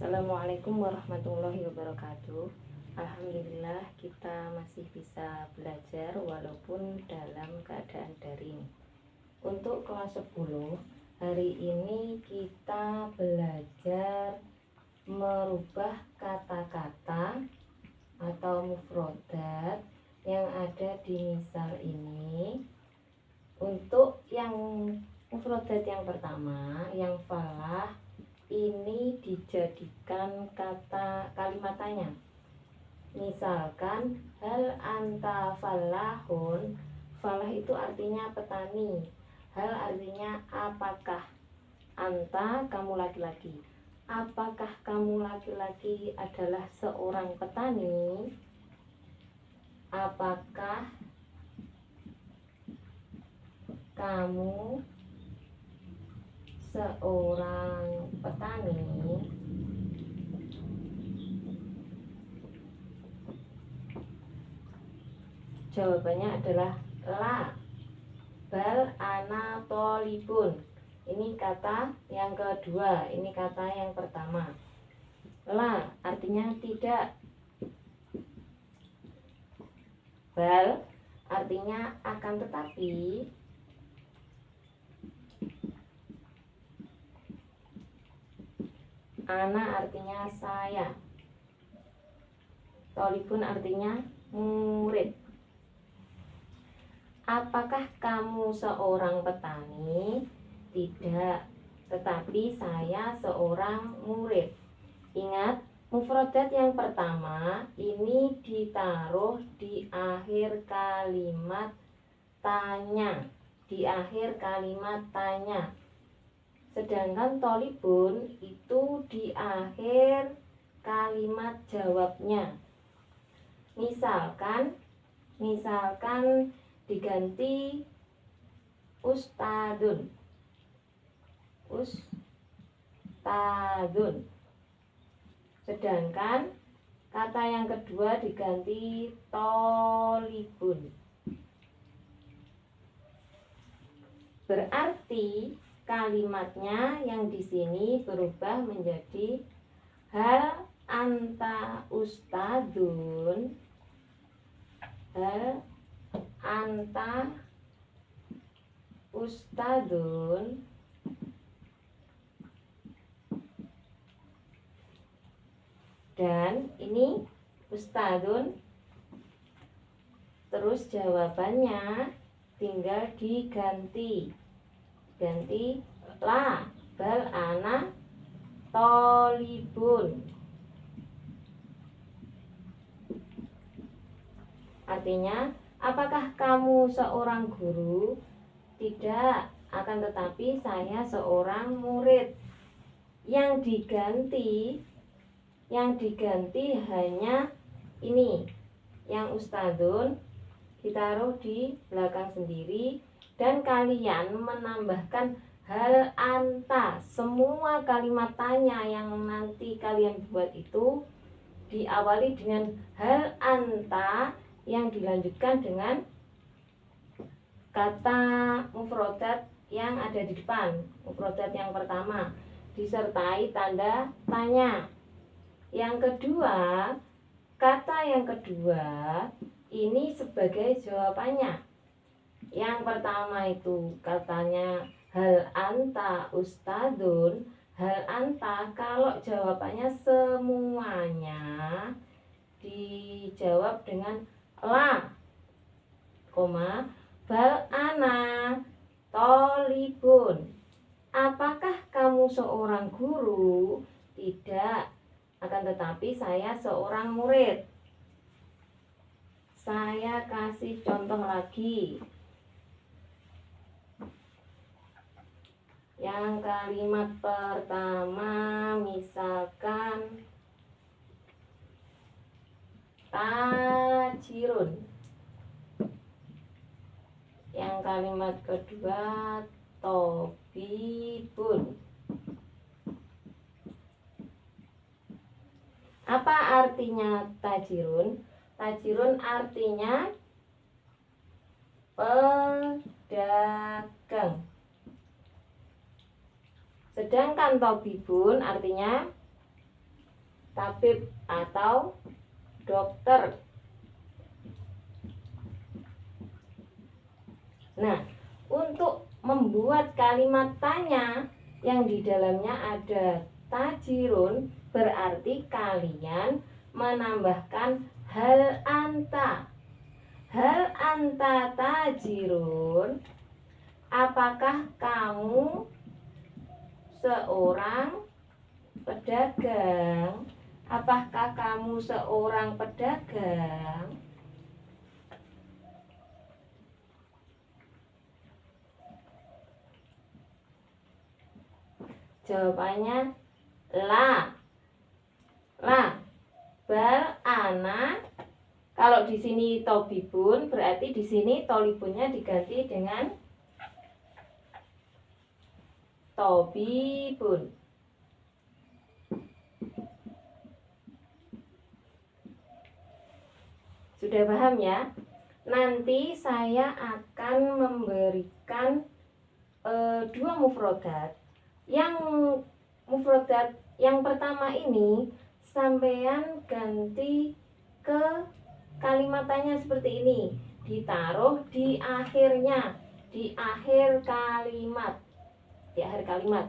Assalamualaikum warahmatullahi wabarakatuh. Alhamdulillah kita masih bisa belajar walaupun dalam keadaan daring. Untuk kelas 10, hari ini kita belajar merubah kata-kata atau mufrodat yang ada di misal ini. Untuk yang mufrodat yang pertama, yang falah, ini dijadikan kalimat tanya. Misalkan hal anta falahun. Falah itu artinya petani. Hal artinya apakah. Anta kamu laki-laki. Apakah kamu laki-laki adalah seorang petani? Apakah kamu seorang petani? Jawabannya adalah la, bal ana tolibun. Ini kata yang kedua, ini kata yang pertama. La artinya tidak, bal artinya akan tetapi, ana artinya saya, tolibun artinya murid. Apakah kamu seorang petani? Tidak, tetapi saya seorang murid. Ingat, mufrodat yang pertama ini ditaruh di akhir kalimat tanya. Di akhir kalimat tanya. Sedangkan tolibun itu di akhir kalimat jawabnya. Misalkan diganti ustadun. Ustadun. Sedangkan kata yang kedua diganti tolibun. Berarti kalimatnya yang di sini berubah menjadi hal anta ustadun. Hal anta ustadun. Dan ini ustadun. Terus jawabannya tinggal diganti. Ganti la, bal ana tolibun. Artinya, apakah kamu seorang guru? Tidak, akan tetapi saya seorang murid. Yang diganti hanya ini. Yang ustadun ditaruh di belakang sendiri. Dan kalian menambahkan hal anta. Semua kalimat tanya yang nanti kalian buat itu diawali dengan hal anta yang dilanjutkan dengan kata mufrodat yang ada di depan. Mufrodat yang pertama disertai tanda tanya. Yang kedua, kata yang kedua ini sebagai jawabannya. Yang pertama itu katanya hal anta ustadun. Hal anta, kalau jawabannya semuanya dijawab dengan la, koma, bal ana tolibun. Apakah kamu seorang guru? Tidak, akan tetapi saya seorang murid. Saya kasih contoh lagi. Yang kalimat pertama misalkan tajirun. Yang kalimat kedua tobibun. Apa artinya tajirun? Tajirun artinya pedagang. Sedangkan tobibun artinya tabib atau dokter. Nah, untuk membuat kalimat tanya yang di dalamnya ada tajirun, berarti kalian menambahkan hal anta. Hal anta tajirun, apakah kamu seorang pedagang? Apakah kamu seorang pedagang? Jawabannya la. Bal ana. Kalau di sini tobibun, berarti di sini tolibunnya diganti dengan tobibun. Sudah paham ya? Nanti saya akan memberikan dua mufrodat. Yang mufrodat yang pertama ini sampean ganti ke kalimatannya seperti ini, ditaruh di akhirnya, di akhir kalimat, di akhir kalimat.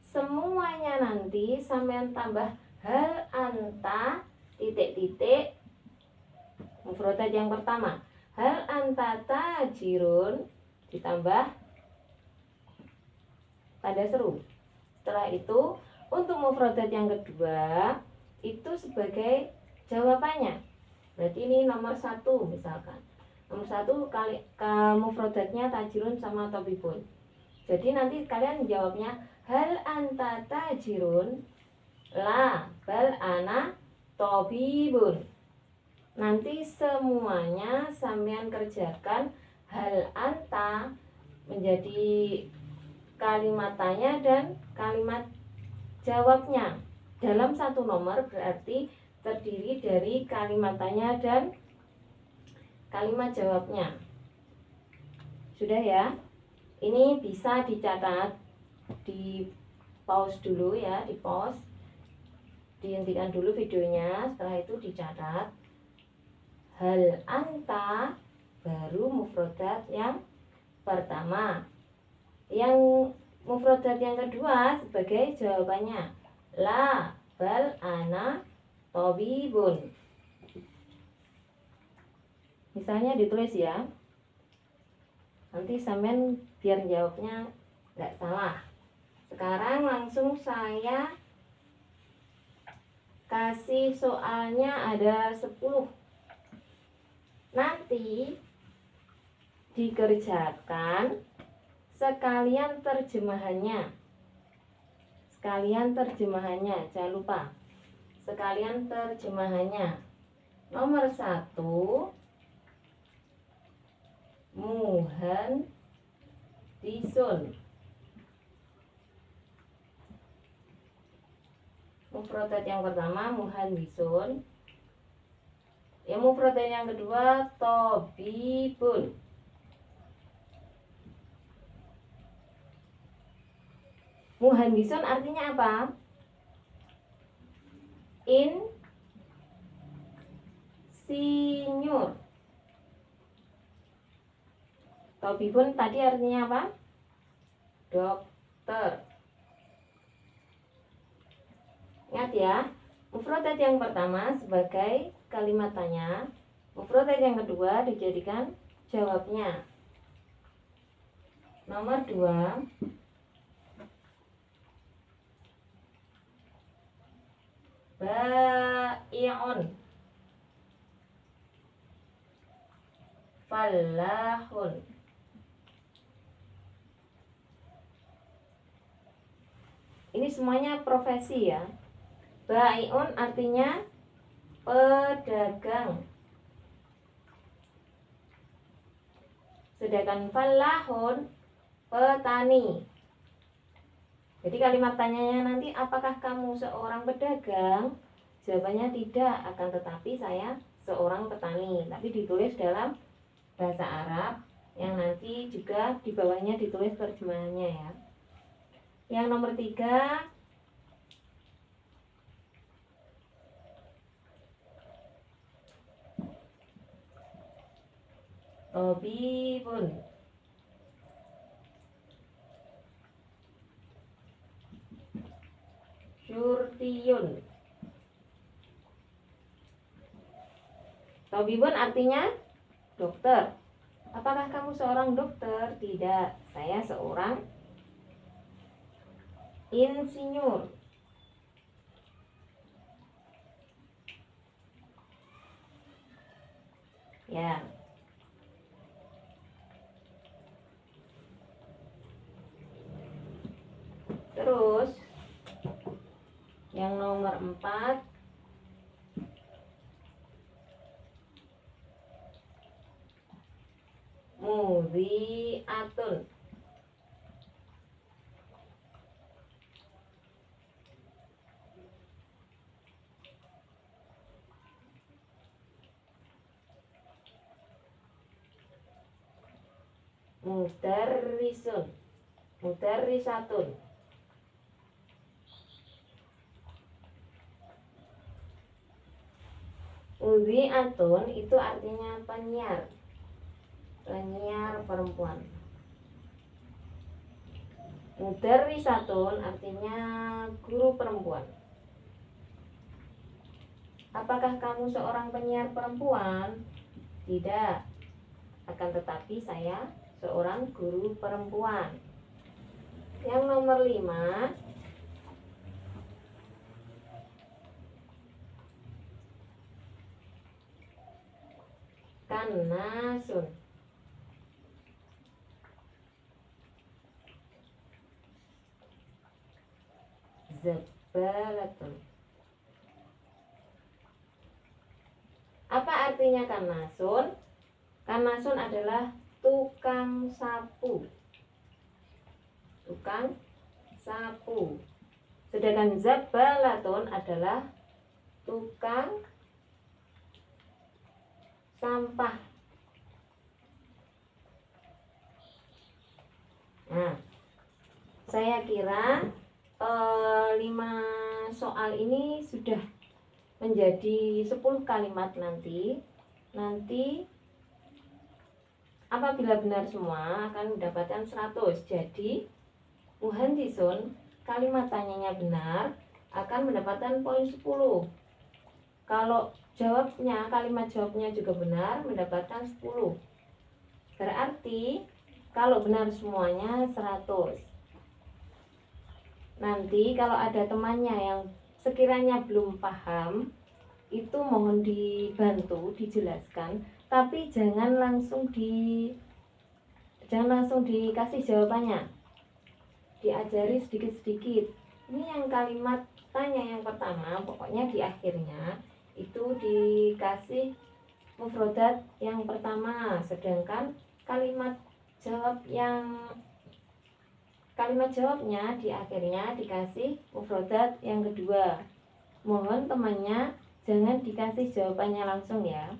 Semuanya nanti sampean tambah hal anta titik-titik mufrodat yang pertama, hal anta tajirun ditambah tanda seru. Setelah itu untuk mufrodat yang kedua itu sebagai jawabannya. Berarti ini nomor 1 misalkan. Nomor 1 kali mufrodatnya tajirun sama tobibun. Jadi nanti kalian jawabnya hal anta tajirun la bal ana tobibun. Nanti semuanya sampean kerjakan hal anta menjadi kalimat tanya dan kalimat jawabnya dalam satu nomor, berarti terdiri dari kalimat tanya dan kalimat jawabnya. Sudah ya? Ini bisa dicatat, di pause dulu ya, di pause, dihentikan dulu videonya, setelah itu dicatat hal anta baru mufrodat yang pertama. Yang mufrodat yang kedua sebagai jawabannya la bal ana tobibun. Misalnya ditulis ya, nanti sampean biar jawabnya nggak salah. Sekarang langsung saya kasih soalnya ada 10. Nanti dikerjakan sekalian terjemahannya. Sekalian terjemahannya, jangan lupa. Sekalian terjemahannya. Nomor 1, muhandisun. Mufrodat yang pertama muhandisun. Yang mufrodat yang kedua tobibun. Muhandisun artinya apa? Insinyur. Tobibun tadi artinya apa? Dokter. Ingat ya, mufrodat yang pertama sebagai kalimat tanya, mufrodat yang kedua dijadikan jawabnya. Nomor 2, bai'un, falahun. Ini semuanya profesi ya. Bai'un artinya pedagang. Sedangkan falahun petani. Jadi kalimat tanyanya nanti apakah kamu seorang pedagang? Jawabannya tidak, akan tetapi saya seorang petani. Tapi ditulis dalam bahasa Arab yang nanti juga di bawahnya ditulis terjemahannya ya. Yang nomor 3, Tobibun. Syurtiyun. Tobibun artinya dokter. Apakah kamu seorang dokter? Tidak, saya seorang insinyur. Ya. Terus yang nomor 4, mudhi'atun. Mudarrisun. Mudarrisatun. Mudhi'atun itu artinya penyiar. Penyiar perempuan. Mudarrisatun artinya guru perempuan. Apakah kamu seorang penyiar perempuan? Tidak. Akan tetapi saya seorang guru perempuan. Yang nomor 5, kannasun. Zabalatun. Apa artinya kannasun? Kannasun adalah tukang sapu. Tukang sapu. Sedangkan zabalatun adalah tukang sampah. Nah, saya kira 5 soal ini sudah menjadi 10 kalimat nanti. Apabila benar semua akan mendapatkan 100. Jadi muhandisun, kalimat tanyanya benar, akan mendapatkan poin 10. Kalau kalimat jawabnya juga benar, mendapatkan 10. Berarti kalau benar semuanya 100. Nanti kalau ada temannya yang sekiranya belum paham, itu mohon dibantu dijelaskan, tapi jangan langsung dikasih jawabannya. Diajari sedikit-sedikit. Ini yang kalimat tanya yang pertama, pokoknya di akhirnya itu dikasih mufrodat yang pertama, sedangkan kalimat jawabnya di akhirnya dikasih mufrodat yang kedua. Mohon temannya jangan dikasih jawabannya langsung ya.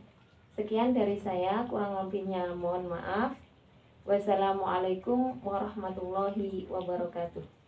Sekian dari saya, kurang lebihnya mohon maaf. Wassalamualaikum warahmatullahi wabarakatuh.